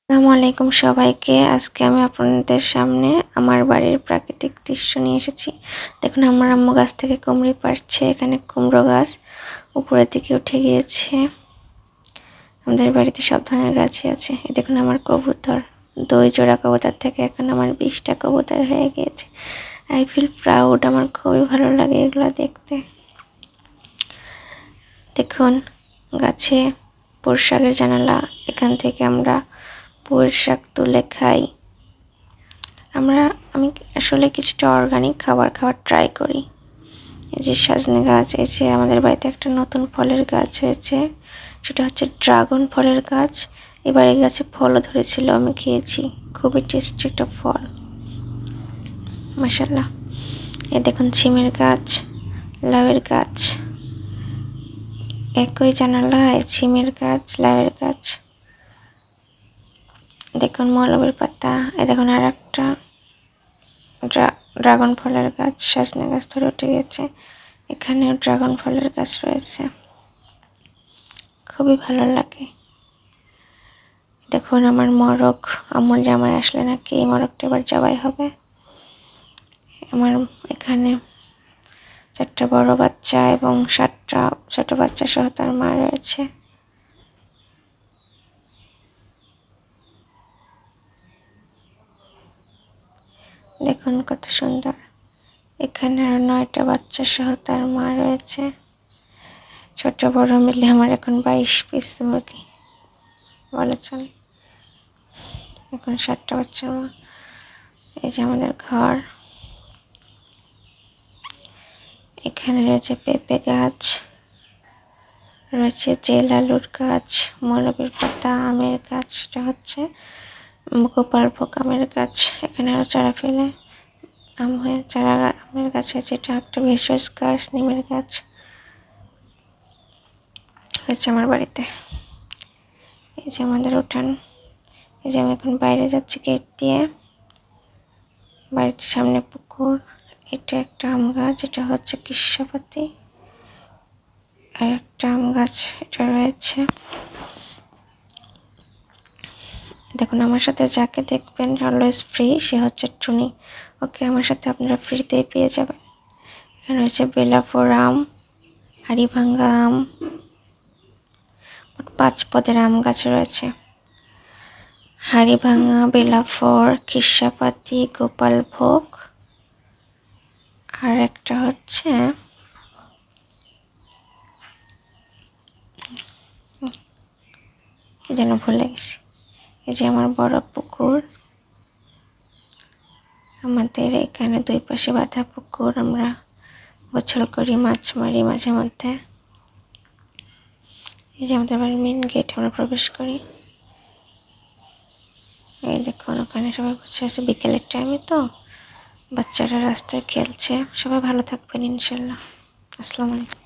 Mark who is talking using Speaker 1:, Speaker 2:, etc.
Speaker 1: আসসালামু আলাইকুম সবাইকে। আজকে আমি আপনাদের সামনে আমার বাড়ির প্রাকৃতিক দৃশ্য নিয়ে এসেছি। দেখুন আমার আম্মু গাছ থেকে কুমড়ি পাড়ছে। এখানে কুমড়ো গাছ উপরের দিকে উঠে গিয়েছে। আমাদের বাড়িতে সব ধরনের গাছই আছে। এই দেখুন আমার কবুতর, 2 জোড়া কবুতর থেকে এখন আমার 20টা কবুতর হয়ে গিয়েছে। I feel proud. আমার খুবই ভালো লাগে এগুলো দেখতে। দেখুন গাছে পুঁই শাকের জানালা, এখান থেকে আমরা পুঁই শাক তুলে খাই। আমি আসলে কিছুটা অর্গানিক খাবার খাওয়ার ট্রাই করি। এই যে সজনে গাছ, এই যে আমাদের বাড়িতে একটা নতুন ফলের গাছ হয়েছে, সেটা হচ্ছে ড্রাগন ফলের গাছ। এবার এই গাছে ফলও ধরেছিল, আমি খেয়েছি, খুবই টেস্টি একটা ফল, মাশাআল্লাহ। এই দেখুন সিমের গাছ, লাউয়ের গাছ, একই জানালায় সিমের গাছ, লাউয়ের গাছ। দেখুন মৌলবের পাতা। এই দেখুন আর একটা ড্রাগন ফলের গাছ, সজনে গাছ ধরে উঠে গেছে। এখানেও ড্রাগন ফলের গাছ রয়েছে, খুবই ভালো লাগে। দেখুন আমার মরক, আমার জামাই আসলে নাকি এই মরকটা এবার জবাই হবে। আমার এখানে 4টা বড় বাচ্চা এবং 7টা ছোট বাচ্চা সহ তার মা রয়েছে। দেখুন কত সুন্দর। এখানে আরো 9টা বাচ্চা সহ তার মা রয়েছে। ছোট বড় মিলে আমার এখন 22 পিস মুরগি বলা চলে। এখন 7টা বাচ্চা মা। এই যে আমাদের ঘর। এখানে রয়েছে পেঁপে গাছ, রয়েছে জেল আলুর গাছ, মৌলবের পাতা, আমের গাছ, সেটা হচ্ছে গোপালভোগ আমের গাছ। এখানে আরো চারা ফেলে আমের গাছ আছে। এটা একটা ভেষজ গাছ, নিমের গাছ হয়েছে আমার বাড়িতে। এই যে আমাদের উঠান। এই যে আমি এখন বাইরে যাচ্ছি গেট দিয়ে, বাড়ির সামনে পুকুর। এটা একটা আম গাছ, এটা হচ্ছে কৃষ্ণপাতি। আর একটা আম গাছ এটা রয়েছে। দেখুন আমার সাথে যাকে দেখবেন অলওয়েজ ফ্রি, সে হচ্ছে টুনি। ওকে আমার সাথে আপনারা ফ্রিতেই পেয়ে যাবেন। এখানে রয়েছে বেলাফোর আম, হাড়িভাঙ্গা আম, 5 পদের আম গাছ রয়েছে। হাড়িভাঙ্গা, বেলাফোর, কৃষ্ণপাতি, গোপালভোগ, আর একটা হচ্ছে কি যেন ভুলে গেছি। এই যে আমার বড় পুকুর, আমাদের এখানে 2 পাশে বাঁধা পুকুর। আমরা গোসল করি, মাছ মারি মাঝে মধ্যে। এই যে আমাদের বাড়ির মেন গেট, আমরা প্রবেশ করি। এই দেখুন ওখানে সবাই বসে আছে, বিকেলের টাইমে তো বাচ্চারা রাস্তায় খেলছে। সবাই ভালো থাকবেন ইনশাল্লাহ। আসসালামু আলাইকুম।